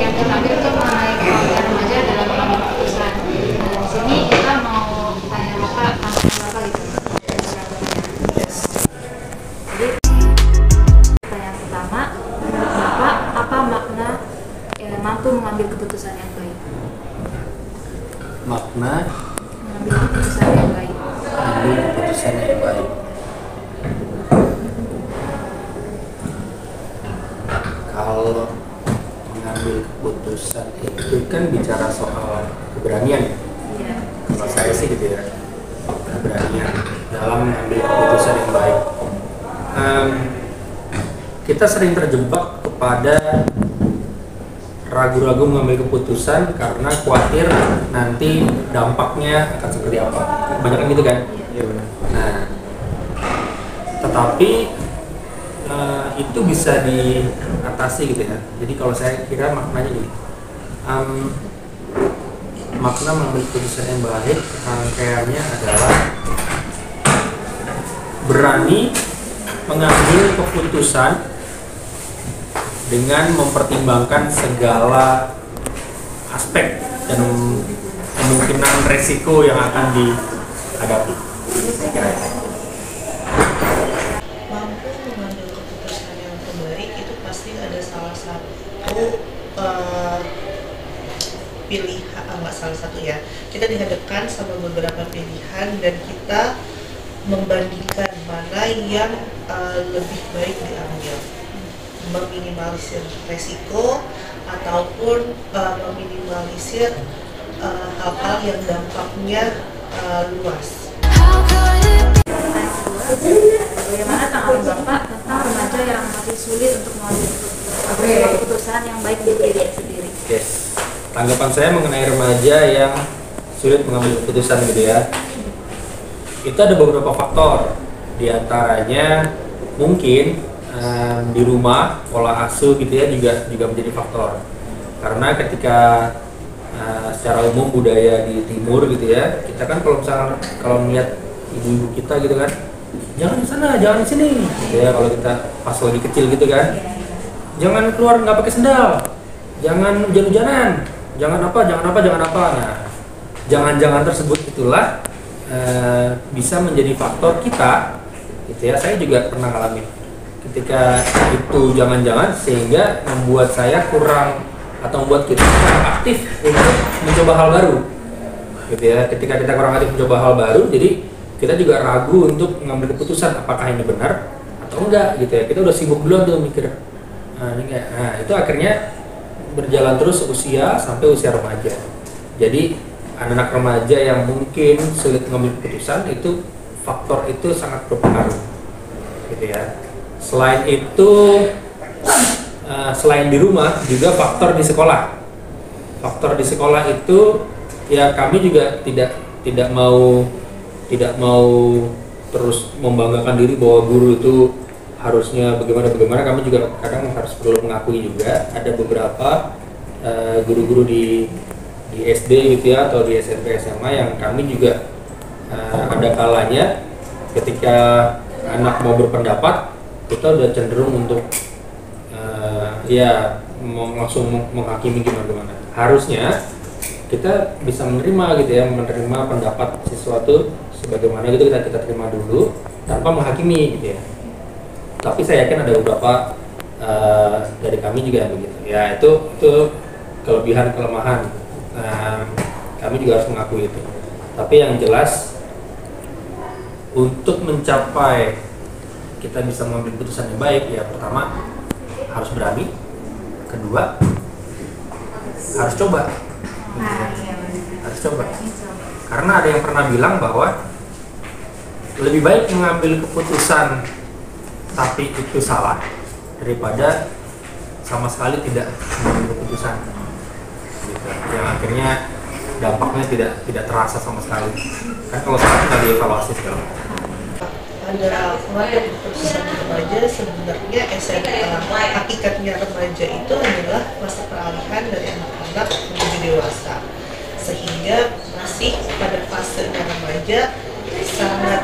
yang kita ambil itu mengenai kemampuan remaja dalam mengambil keputusan. Nah, di sini kita mau tanya Bapak tanggapan Bapak gitu. Jadi pertanyaan pertama, menurut Bapak apa makna mampu mengambil keputusan yang baik? Makna Mengambil keputusan yang baik. ambil keputusan yang baik. Kalau mengambil keputusan itu kan bicara soal keberanian. Iya. Kalau saya sih gitu ya, keberanian dalam mengambil keputusan yang baik. Kita sering terjebak kepada ragu-ragu mengambil keputusan karena khawatir nanti dampaknya akan seperti apa. Kebanyakan gitu kan? Iya benar. Nah, tetapi itu bisa diatasi gitu ya. Jadi kalau saya kira maknanya gini, makna mengambil keputusan yang baik rangkaiannya adalah berani mengambil keputusan dengan mempertimbangkan segala aspek dan kemungkinan resiko yang akan dihadapi. Saya kira itu. Mampu mengambil keputusan yang terbaik itu pasti ada salah satu pilihan, nggak salah satu ya, kita dihadapkan sama beberapa pilihan dan kita membandingkan mana yang lebih baik diambil, meminimalisir resiko ataupun meminimalisir hal-hal yang dampaknya luas. Bagaimana tanggapan Bapak tentang remaja yang masih sulit untuk mengambil keputusan yang baik untuk diri sendiri? Oke. Tanggapan saya mengenai remaja yang sulit mengambil keputusan gitu ya. Itu ada beberapa faktor. Di antaranya mungkin di rumah pola asuh gitu ya juga menjadi faktor. Karena ketika secara umum budaya di timur gitu ya, kita kan kalau melihat ibu-ibu kita gitu kan, jangan di sana, jangan di sini gitu ya. Kalau kita pas lagi kecil gitu kan, jangan keluar nggak pakai sendal, jangan hujan-hujanan, jangan apa. Nah, jangan-jangan tersebut itulah bisa menjadi faktor kita gitu ya. Saya juga pernah ngalamin ketika itu jangan-jangan sehingga membuat saya kurang atau membuat kita kurang aktif untuk mencoba hal baru gitu ya. Ketika kita kurang aktif mencoba hal baru, jadi kita juga ragu untuk mengambil keputusan apakah ini benar atau enggak gitu ya. Kita udah sibuk duluan tuh mikir nah itu akhirnya berjalan terus usia sampai usia remaja. Jadi anak-anak remaja yang mungkin sulit mengambil keputusan itu faktor itu sangat berpengaruh gitu ya. Selain itu selain di rumah juga faktor di sekolah. Faktor di sekolah itu ya kami juga tidak mau terus membanggakan diri bahwa guru itu harusnya bagaimana. Kami juga kadang harus perlu mengakui juga ada beberapa guru-guru di SD gitu ya atau di SMP SMA yang kami juga ada kalanya ketika anak mau berpendapat kita udah cenderung untuk langsung menghakimi gimana. Harusnya kita bisa menerima gitu ya, menerima pendapat sesuatu sebagaimana gitu kita terima dulu tanpa menghakimi gitu ya. Tapi saya yakin ada beberapa dari kami juga yang begitu. Ya itu kelebihan kelemahan. Kami juga harus mengakui itu. Tapi yang jelas untuk mencapai kita bisa mengambil keputusan yang baik ya pertama harus berani, kedua harus coba. Harus coba. Karena ada yang pernah bilang bahwa lebih baik mengambil keputusan tapi itu salah daripada sama sekali tidak mengambil keputusan gitu. Yang akhirnya dampaknya tidak terasa sama sekali kan kalau salah nggak dievaluasi segala macam. Pada mengambil keputusan remaja sebenarnya hakikatnya remaja itu adalah masa peralihan dari anak-anak menuju dewasa, sehingga masih pada fasenya remaja sangat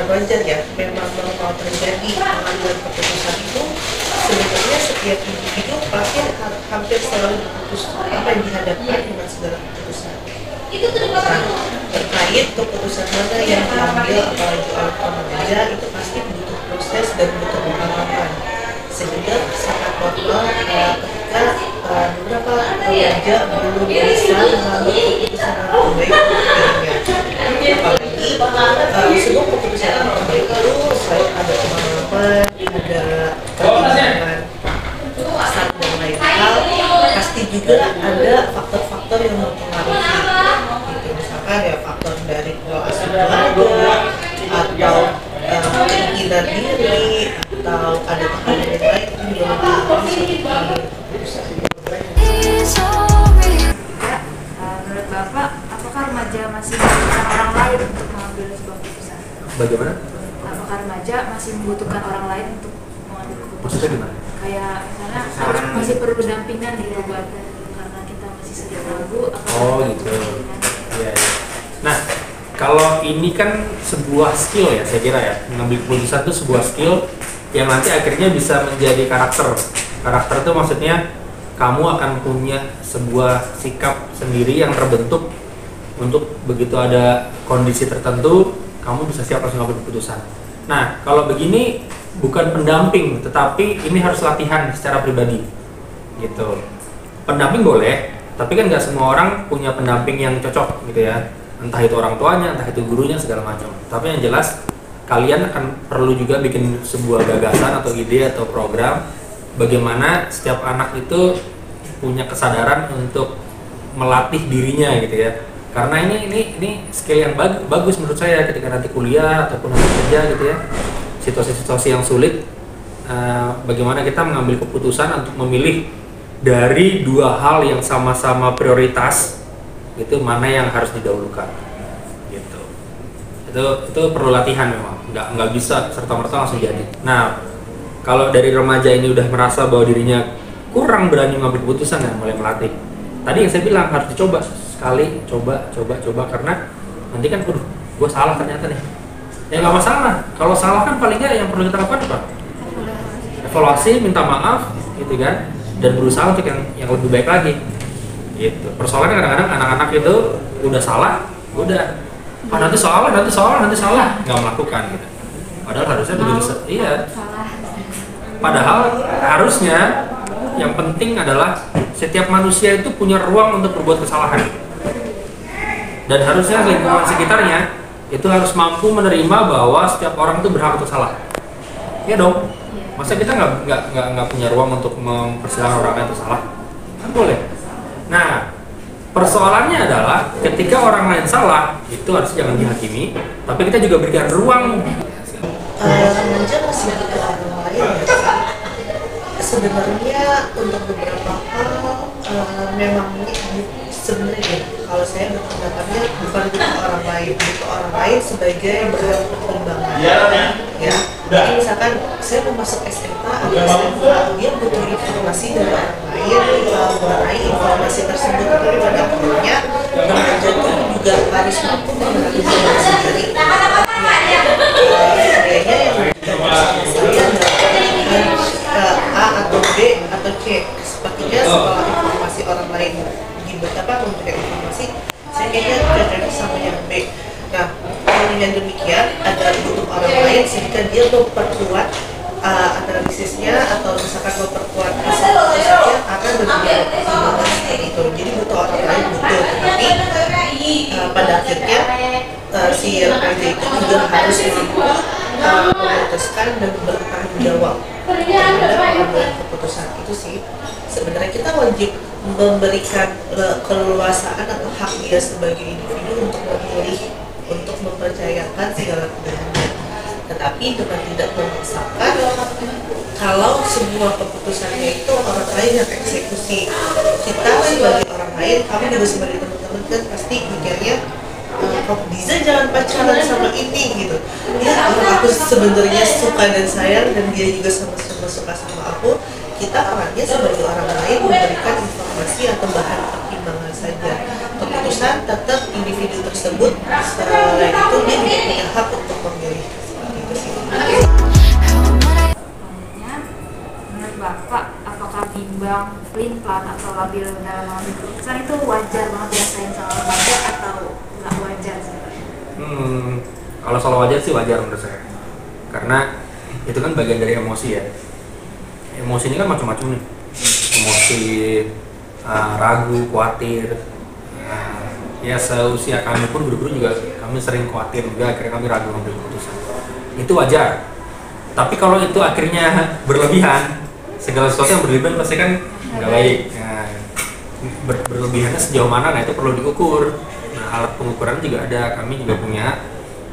wajar ya, memang normal terjadi pengambilan keputusan itu sebenarnya setiap individu pasti hampir selalu berputus apa yang dihadapkan dengan segala keputusan. Nah, terkait keputusan mana yang diambil apalagi oleh remaja itu pasti butuh proses dan butuh pengalaman, sehingga sangat normal ketika beberapa remaja belum bisa mengambil keputusan yang terbaik untuk dirinya. Apalagi sebelum keputusan yang terbaik itu selain ada pengalaman, ada pertimbangan besar dan lain hal, pasti juga ada faktor-faktor yang mempengaruhi. Gitu. Misalkan ya faktor dari pola asuh keluarga atau keinginan diri atau ada tekanan yang lain itu juga mempengaruhi suatu keputusan. Menurut Bapak, apakah remaja masih membutuhkan orang lain untuk mengambil sebuah keputusan? Bagaimana? Apakah remaja masih membutuhkan orang lain untuk mengambil keputusan? Maksudnya gimana? Kayak misalnya harus masih perlu dampingan gitu buat karena kita masih sering ragu atau Oh gitu. Iya, iya. Nah, kalau ini kan sebuah skill ya, saya kira ya, mengambil keputusan itu sebuah skill yang nanti akhirnya bisa menjadi karakter. Karakter itu maksudnya kamu akan punya sebuah sikap sendiri yang terbentuk untuk begitu ada kondisi tertentu kamu bisa siap langsung mengambil keputusan. Nah, kalau begini bukan pendamping, tetapi ini harus latihan secara pribadi, gitu. Pendamping boleh, tapi kan nggak semua orang punya pendamping yang cocok, gitu ya. Entah itu orang tuanya, entah itu gurunya, segala macam. Tapi yang jelas kalian akan perlu juga bikin sebuah gagasan atau ide atau program bagaimana setiap anak itu punya kesadaran untuk melatih dirinya, gitu ya. Karena ini skill yang bagus menurut saya ketika nanti kuliah ataupun nanti kerja, gitu ya. Situasi-situasi yang sulit, bagaimana kita mengambil keputusan untuk memilih dari dua hal yang sama-sama prioritas, itu mana yang harus didahulukan, gitu. Itu perlu latihan memang, nggak bisa serta-merta langsung jadi. Nah, kalau dari remaja ini udah merasa bahwa dirinya kurang berani mengambil keputusan, ya mulai melatih. Tadi yang saya bilang harus dicoba sekali, coba karena nanti kan, gue salah ternyata nih. Ya nggak masalah. Kalau salah kan paling nggak yang perlu kita lakukan apa? Evaluasi, minta maaf, gitu kan, dan berusaha untuk yang lebih baik lagi. Gitu. Persoalannya kadang-kadang anak-anak itu udah salah, udah nanti salah, nggak melakukan gitu. Padahal harusnya begitu. Iya. Padahal harusnya yang penting adalah setiap manusia itu punya ruang untuk berbuat kesalahan. Dan harusnya lingkungan sekitarnya itu harus mampu menerima bahwa setiap orang itu berhak untuk salah. Iya dong. Masa kita nggak punya ruang untuk mempersilahkan orang lain untuk salah? Kan boleh. Nah, persoalannya adalah ketika orang lain salah, itu harus jangan dihakimi, tapi kita juga berikan ruang. Remaja masih butuh orang lain ya. Sebenarnya untuk beberapa hal memang sebenarnya kalau saya berpendapatnya bukan butuh orang lain sebagai bahan pertimbangan. Ya. Jadi misalkan saya mau masuk SMA atau SMA, dia butuh informasi dari orang lain mengenai informasi tersebut, tapi pada akhirnya remaja itu juga harus mampu mengenali diri sendiri. Kayaknya yang bersama saya A atau B atau C, sepertinya setelah informasi orang lain memberikan informasi, saya kayaknya cocoknya sama yang B. Nah, dengan demikian ada butuh orang lain sehingga dia memperkuat analisisnya atau misalkan memperkuat hasil keputusannya akan berbeda pertimbangan seperti itu. Jadi butuh orang lain betul, tapi pada akhirnya si remaja itu juga harus memutuskan dan bertanggung jawab terhadap pengambilan keputusan itu sih. Sebenarnya kita wajib memberikan keleluasaan atau hak dia sebagai individu untuk memilih, untuk mempercayakan segala pilihannya. Tetapi dengan tidak memaksakan kalau semua keputusannya itu orang lain yang eksekusi. Kita sebagai orang lain, kami juga sebagai teman-teman kan pasti mikirnya kok Diza jangan pacaran sama ini gitu. Ya, aku sebenarnya suka dan sayang dan dia juga sama-sama suka sama aku. Kita orangnya sebagai orang lain memberikan informasi atau bahan pertimbangan saja. Keputusan tetap individu tersebut, selain itu dia tidak punya hak untuk memilih. Seperti itu sih. Selanjutnya, menurut yang pelin-pelan atau labil dalam mengambil keputusan itu wajar banget dirasain sama remaja atau nggak wajar sebenarnya? Kalau soal wajar sih wajar menurut saya, karena itu kan bagian dari emosi ya. Emosi ini kan macam-macam nih, emosi ragu, khawatir. Ya seusia kami pun guru-guru juga kami sering khawatir juga, akhirnya kami ragu mengambil keputusan. Itu wajar. Tapi kalau itu akhirnya berlebihan, segala sesuatu yang berlebihan pasti kan nggak baik. Nah, berlebihannya sejauh mana, nah itu perlu diukur. Nah, alat pengukuran juga ada, kami juga punya.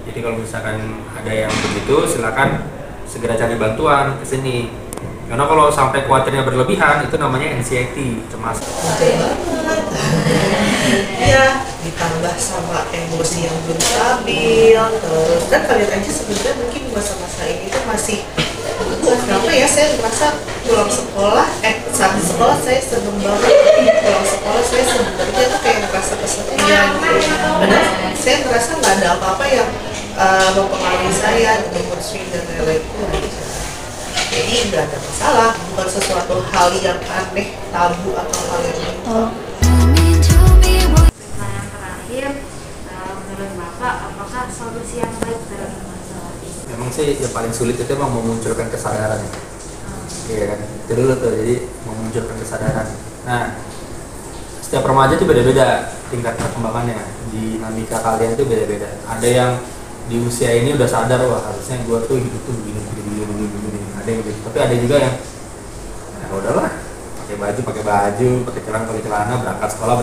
Jadi kalau misalkan ada yang begitu, silakan segera cari bantuan ke sini. Karena kalau sampai khawatirnya berlebihan, itu namanya anxiety, cemas. Ya, ditambah sama emosi yang belum stabil, terus kan kalian aja sebenarnya mungkin masa-masa ini tuh masih kenapa ya, saya merasa pulang sekolah, saat di sekolah saya seneng banget, pulang sekolah saya sebenarnya tuh kayak merasa kesepian gitu. Padahal saya merasa nggak ada apa-apa yang mempengaruhi saya dengan mood swing dan lain-lain aja. Jadi nggak ada masalah, bukan sesuatu hal yang aneh, tabu atau hal yang Menurut Bapak, apakah solusi yang baik dalam masalah ini? Memang sih yang paling sulit itu emang memunculkan kesadaran. Iya kan, itu dulu tuh, jadi memunculkan kesadaran. Nah, setiap remaja itu beda-beda tingkat perkembangannya, dinamika kalian itu beda-beda. Ada yang di usia ini udah sadar, wah harusnya gue tuh hidup tuh begini. Ada yang gitu, tapi ada juga yang ya udahlah, pakai baju, pakai celana, berangkat sekolah,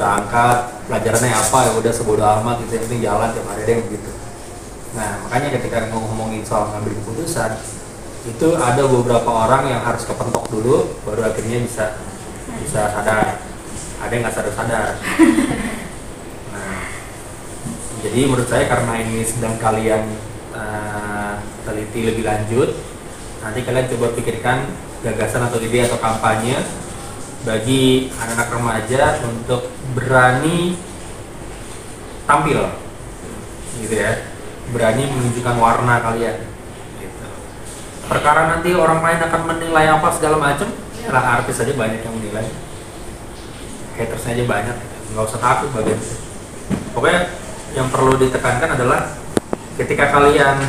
pelajarannya apa ya udah sebodo amat gitu, yang penting jalan tiap hari, ada yang begitu. Nah, makanya ketika ngomongin soal ngambil keputusan, itu ada beberapa orang yang harus kepentok dulu, baru akhirnya bisa sadar. Ada yang nggak sadar. Nah, jadi menurut saya karena ini sedang kalian teliti lebih lanjut, nanti kalian coba pikirkan gagasan atau ide atau kampanye bagi anak-anak remaja untuk berani tampil, gitu ya, berani menunjukkan warna kalian. Gitu. Perkara nanti orang lain akan menilai apa segala macam, ya lah artis aja banyak yang menilai, hatersnya aja banyak, nggak usah takut bagian itu. Pokoknya yang perlu ditekankan adalah ketika kalian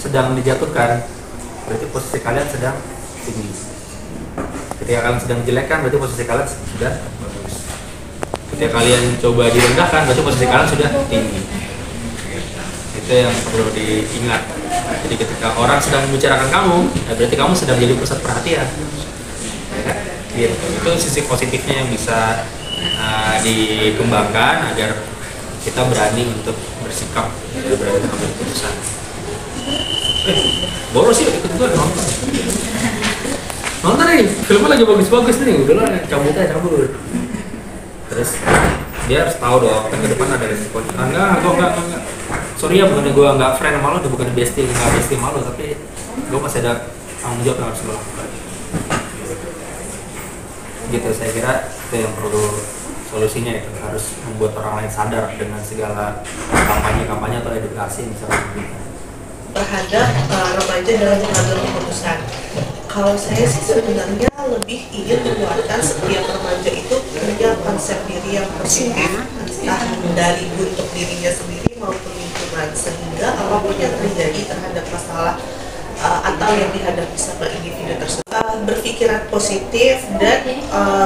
sedang dijatuhkan, berarti posisi kalian sedang tinggi. Ketika kalian sedang jelekkan, berarti posisi kalian sudah bagus. Ketika kalian coba direndahkan, berarti posisi kalian sudah tinggi. Itu yang perlu diingat. Jadi ketika orang sedang membicarakan kamu, ya berarti kamu sedang jadi pusat perhatian. Gitu. Itu sisi positifnya yang bisa dikembangkan agar kita berani untuk bersikap, berani mengambil keputusan. Boros sih ikut gue nonton. Nonton nih, filmnya lagi bagus-bagus nih, udahlah cabut. Terus dia harus tahu dong, kan ke depan ada resiko. Enggak. Sorry ya, bukannya gue nggak friend sama lo, bukan bestie sama lo, tapi gue masih ada tanggung jawab yang harus gue lakukan. Gitu, saya kira itu yang perlu solusinya, itu harus membuat orang lain sadar dengan segala kampanye atau edukasi misalnya. Terhadap remaja dalam mengambil keputusan. Kalau saya sih sebenarnya lebih ingin menguatkan setiap remaja itu punya konsep diri yang positif, entah dari bentuk dirinya sendiri maupun lingkungan, sehingga apapun yang terjadi terhadap masalah atau yang dihadapi sama individu tersebut, berpikiran positif dan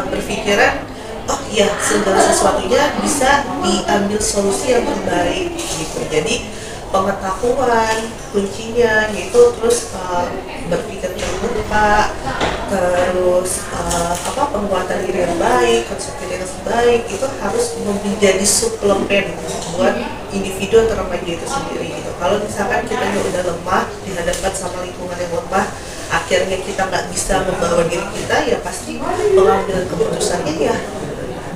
berpikiran oh ya segala sesuatunya bisa diambil solusi yang terbaik gitu. Jadi pengetahuan kuncinya yaitu terus berpikir terbuka, terus penguatan diri yang baik, konsep diri yang baik itu harus menjadi suplemen buat individu atau remaja itu sendiri gitu. Kalau misalkan kita udah lemah dihadapkan sama lingkungan yang lemah, akhirnya kita nggak bisa membawa diri kita, ya pasti pengambilan keputusannya ya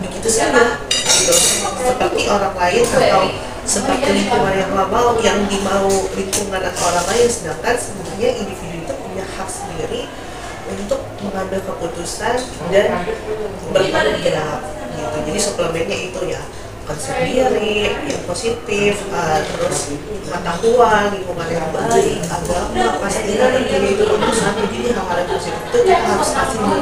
begitu saja gitu, seperti orang lain atau seperti lingkungan yang lama yang dimau lingkungan atau orang lain, sedangkan sebenarnya individu itu punya hak sendiri untuk mengambil keputusan dan bertanggung jawab gitu. Jadi suplemennya itu ya sendiri yang positif, terus pengetahuan, lingkungan yang baik, agama, pastinya itu keputusan. Jadi hal-hal yang positif itu kita harus kasih dulu.